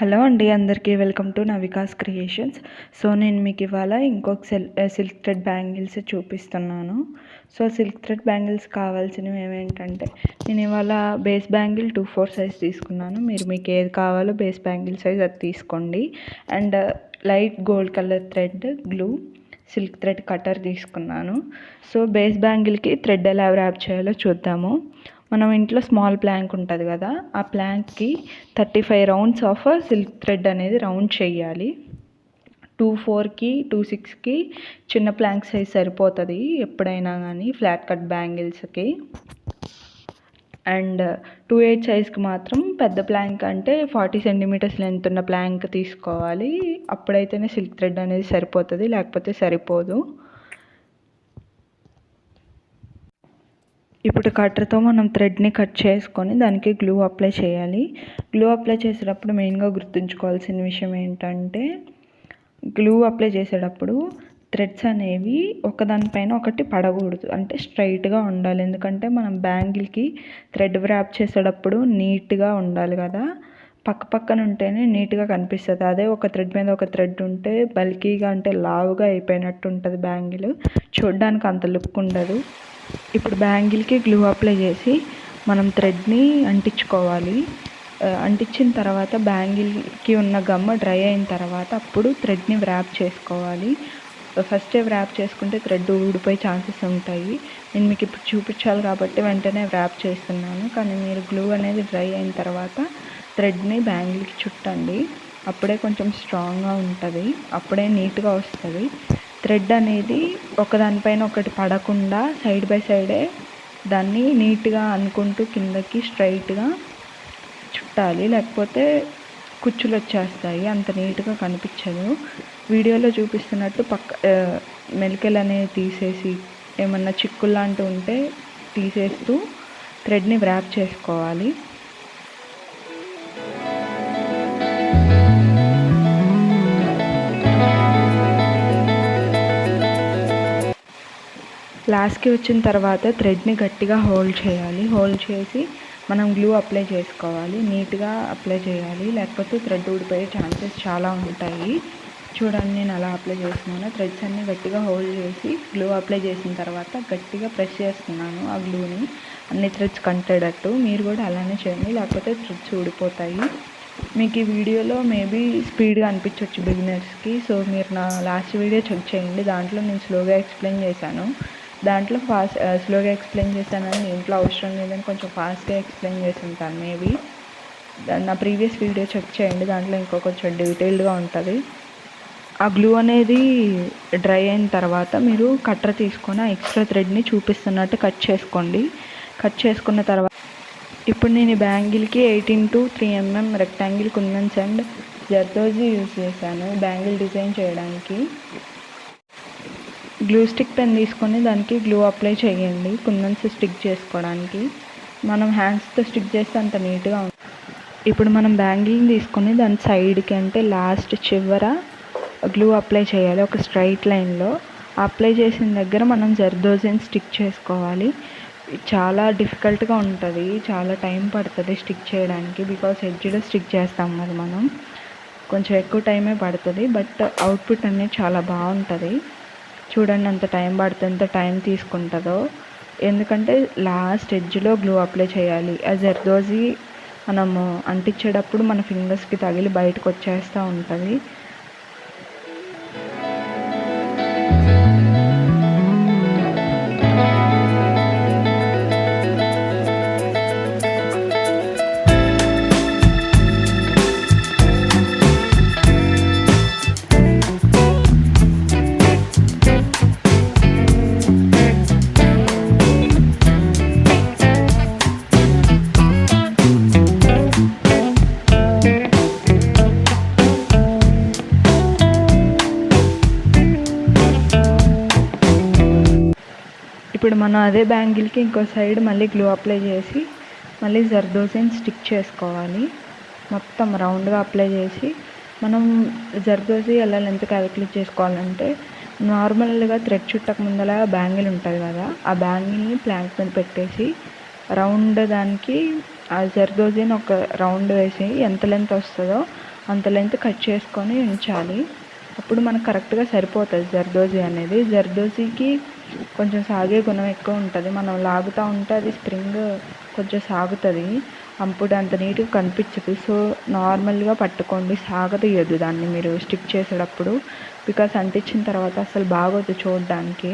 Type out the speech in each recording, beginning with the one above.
Hello అండి, అందరికీ welcome to నవికాస్ creations. So నేను మీకు ఇవాళ ఇంకొక సిల్క్ థ్రెడ్ బ్యాంగిల్స్ చూపిస్తున్నాను. సో సిల్క్ థ్రెడ్ బ్యాంగిల్స్ కావాల్సినవి ఏమేంటంటే, నేను ఇవాళ బేస్ బ్యాంగిల్ 2/4 సైజ్ తీసుకున్నాను. మీకు ఏది కావాలో బేస్ బ్యాంగిల్ సైజ్ అది తీసుకోండి. And light gold colour thread, glue, silk thread cutter తీసుకున్నాను. సో బేస్ బ్యాంగిల్కి థ్రెడ్ ఎలా ర్యాప్ చేయాలో చూద్దాము. మనం ఇంట్లో స్మాల్ ప్లాంక్ ఉంటుంది కదా, ఆ ప్లాంక్కి 35 రౌండ్స్ ఆఫ్ సిల్క్ థ్రెడ్ అనేది రౌండ్ చేయాలి. 2/4కి 2/6కి చిన్న ప్లాంక్ సైజ్ సరిపోతుంది ఎప్పుడైనా కానీ ఫ్లాట్ కట్ బ్యాంగిల్స్కి. అండ్ 2/8 సైజ్కి మాత్రం పెద్ద ప్లాంక్ అంటే 40 సెంటీమీటర్స్ లెంత్ ఉన్న ప్లాంక్ తీసుకోవాలి. అప్పుడైతేనే సిల్క్ థ్రెడ్ అనేది సరిపోతుంది, లేకపోతే సరిపోదు. ఇప్పుడు కట్టర్తో మనం థ్రెడ్ని కట్ చేసుకొని దానికి గ్లూ అప్లై చేయాలి. గ్లూ అప్లై చేసేటప్పుడు మెయిన్గా గుర్తుంచుకోవాల్సిన విషయం ఏంటంటే, గ్లూ అప్లై చేసేటప్పుడు థ్రెడ్స్ అనేవి ఒకదానిపైన ఒకటి పడకూడదు, అంటే స్ట్రైట్గా ఉండాలి. ఎందుకంటే మనం బ్యాంగిల్కి థ్రెడ్ వ్రాప్ చేసేటప్పుడు నీట్గా ఉండాలి కదా, పక్క పక్కన ఉంటేనే నీట్గా కనిపిస్తుంది. అదే ఒక థ్రెడ్ మీద ఒక థ్రెడ్ ఉంటే బల్కీగా అంటే లావుగా అయిపోయినట్టు ఉంటుంది బ్యాంగిల్, చూడడానికి అంత లుక్ ఉండదు. ఇప్పుడు బ్యాంగిల్కి గ్లూ అప్లై చేసి మనం థ్రెడ్ని అంటించుకోవాలి. అంటించిన తర్వాత బ్యాంగిల్కి ఉన్న గమ్ డ్రై అయిన తర్వాత అప్పుడు థ్రెడ్ని వ్రాప్ చేసుకోవాలి. ఫస్టే వ్రాప్ చేసుకుంటే థ్రెడ్ ఊడిపోయే ఛాన్సెస్ ఉంటాయి. నేను మీకు ఇప్పుడు చూపించాలి కాబట్టి వెంటనే వ్రాప్ చేస్తున్నాను, కానీ మీరు గ్లూ అనేది డ్రై అయిన తర్వాత థ్రెడ్ని బ్యాంగిల్కి చుట్టండి. అప్పుడే కొంచెం స్ట్రాంగ్గా ఉంటుంది, అప్పుడే నీట్గా వస్తుంది. థ్రెడ్ అనేది ఒకదానిపైన ఒకటి పడకుండా సైడ్ బై సైడే దాన్ని నీట్గా అనుకుంటూ కిందకి స్ట్రైట్గా చుట్టాలి, లేకపోతే కుచ్చులు వచ్చేస్తాయి, అంత నీట్గా కనిపించదు. వీడియోలో చూపిస్తున్నట్టు మెలికలు అనేవి తీసేసి ఏమన్నా చిక్కులు లాంటివి ఉంటే తీసేస్తూ థ్రెడ్ని వ్రాప్ చేసుకోవాలి. లాస్ట్కి వచ్చిన తర్వాత థ్రెడ్ని గట్టిగా హోల్డ్ చేయాలి. హోల్డ్ చేసి మనం గ్లూ అప్లై చేసుకోవాలి. నీట్గా అప్లై చేయాలి, లేకపోతే థ్రెడ్ ఊడిపోయే ఛాన్సెస్ చాలా ఉంటాయి. చూడండి, నేను అలా అప్లై చేస్తున్నాను. థ్రెడ్స్ అన్నీ గట్టిగా హోల్డ్ చేసి గ్లూ అప్లై చేసిన తర్వాత గట్టిగా ప్రెస్ చేస్తున్నాను ఆ గ్లూని, అన్ని థ్రెడ్స్ కంటేటట్టు. మీరు కూడా అలానే చేయండి, లేకపోతే థ్రెడ్స్ ఊడిపోతాయి. మీకు ఈ వీడియోలో మేబీ స్పీడ్గా అనిపించవచ్చు బిగినర్స్కి. సో మీరు నా లాస్ట్ వీడియో చెక్ చేయండి, దాంట్లో నేను స్లోగా ఎక్స్ప్లెయిన్ చేశాను. దాంట్లో స్లోగా ఎక్స్ప్లెయిన్ చేశానని ఇంట్లో అవసరం లేదని కొంచెం ఫాస్ట్గా ఎక్స్ప్లెయిన్ చేసి ఉంటాను మేబీ. నా ప్రీవియస్ వీడియో చెక్ చేయండి, దాంట్లో ఇంకో కొంచెం డీటెయిల్డ్గా ఉంటుంది. ఆ గ్లూ అనేది డ్రై అయిన తర్వాత మీరు కట్టర్ తీసుకొని ఆ ఎక్స్ట్రా థ్రెడ్ని చూపిస్తున్నట్టు కట్ చేసుకోండి. కట్ చేసుకున్న తర్వాత ఇప్పుడు నేను ఈ బ్యాంగిల్కి 18 to 3 mm rectangle kundans and zardozi use చేశాను బ్యాంగిల్ డిజైన్ చేయడానికి. గ్లూ స్టిక్ పెన్ తీసుకొని దానికి గ్లూ అప్లై చేయండి కుందన్స్ స్టిక్ చేసుకోవడానికి. మనం హ్యాండ్స్తో స్టిక్ చేస్తే అంత నీట్గా ఉంటుంది. ఇప్పుడు మనం బ్యాంగిల్ని తీసుకొని దాని సైడ్కి అంటే లాస్ట్ చివర గ్లూ అప్లై చేయాలి ఒక స్ట్రైట్ లైన్లో. అప్లై చేసిన దగ్గర మనం జర్దోజీని స్టిక్ చేసుకోవాలి. చాలా డిఫికల్ట్గా ఉంటుంది, చాలా టైం పడుతుంది స్టిక్ చేయడానికి, బికాస్ ఎడ్జ్లో స్టిక్ చేస్తాం కదా మనం, కొంచెం ఎక్కువ టైమే పడుతుంది. బట్ అవుట్పుట్ అనేది చాలా బాగుంటుంది. చూడండి ఎంత టైం పడుతుంది, ఎంత టైం తీసుకుంటుందో. ఎందుకంటే లాస్ట్ ఎడ్జ్లో గ్లూ అప్లై చేయాలి. ఆ జర్దోజీ మనము అంటించేటప్పుడు మన ఫింగర్స్కి తగిలి బయటకు వచ్చేస్తూ ఉంటుంది. ఇప్పుడు మనం అదే బ్యాంగిల్కి ఇంకో సైడ్ మళ్ళీ గ్లూ అప్లై చేసి మళ్ళీ జర్దోజీని స్టిక్ చేసుకోవాలి. మొత్తం రౌండ్గా అప్లై చేసి మనం జర్దోజీ ఎలా లెంత్ క్యాలిక్యులేట్ చేసుకోవాలంటే, నార్మల్గా థ్రెడ్ చుట్టక ముందల బ్యాంగిల్ ఉంటుంది కదా, ఆ బ్యాంగిల్ని ప్లాంక్ మీద పెట్టేసి రౌండ్ దానికి ఆ జర్దోజీని ఒక రౌండ్ వేసి ఎంత లెంత్ వస్తుందో అంత లెంత్ కట్ చేసుకొని ఉంచాలి. అప్పుడు మనకు కరెక్ట్గా సరిపోతుంది జర్దోజీ అనేది. జర్దోజీకి కొంచెం సాగే గుణం ఎక్కువ ఉంటుంది. మనం లాగుతూ ఉంటే అది స్ప్రింగ్ కొంచెం సాగుతుంది, అప్పుడు అంత నీట్గా కనిపించదు. సో నార్మల్గా పట్టుకోండి, సాగదీయద్దు దాన్ని మీరు స్టిక్ చేసేటప్పుడు, బికాస్ అంటించిన తర్వాత అసలు బాగోదు చూడడానికి.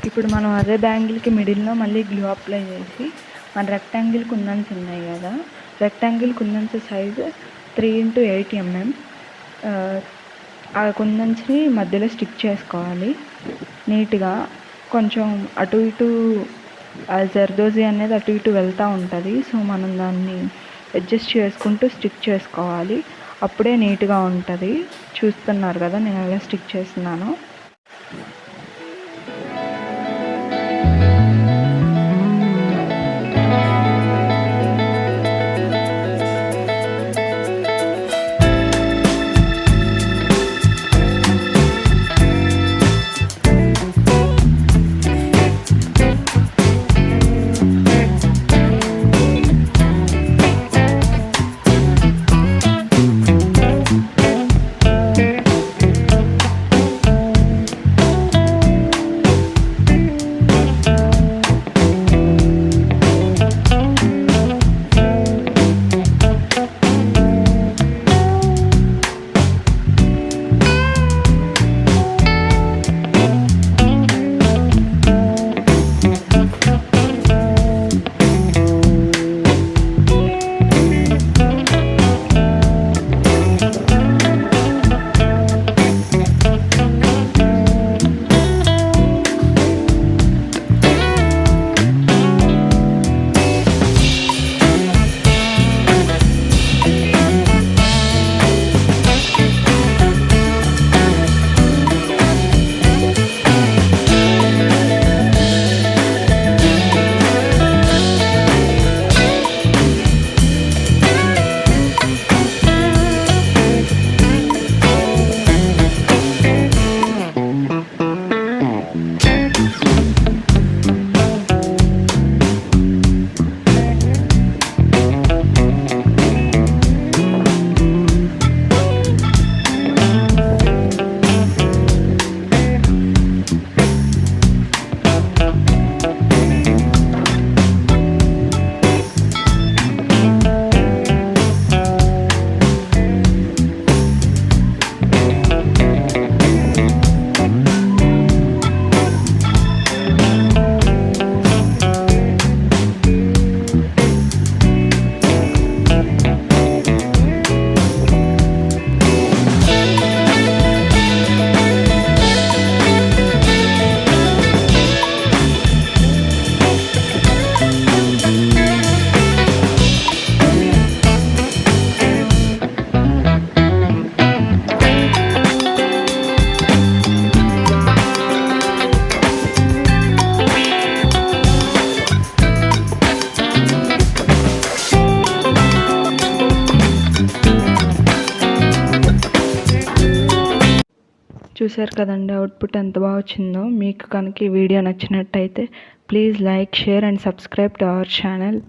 ఇప్పుడు మనం అదే బ్యాంగిల్కి మిడిల్లో మళ్ళీ గ్లూ అప్లై చేసి మన రెక్టాంగిల్ కుందన్స్ ఉన్నాయి కదా, రెక్టాంగిల్ కుందన్స్ సైజు 3x8 mm ఆ కుందన్స్ని మధ్యలో స్టిక్ చేసుకోవాలి నీట్గా. కొంచెం అటు ఇటు జర్దోజీ అనేది అటు ఇటు వెళ్తూ ఉంటుంది. సో మనం దాన్ని అడ్జస్ట్ చేసుకుంటూ స్టిక్ చేసుకోవాలి, అప్పుడే నీట్గా ఉంటుంది. చూస్తున్నారు కదా నేను ఎలా స్టిక్ చేస్తున్నానో. చూసారు కదండి అవుట్పుట్ ఎంత బాగా వచ్చిందో. మీకు కనుక ఈ వీడియో నచ్చినట్టయితే please like, share and subscribe to our channel.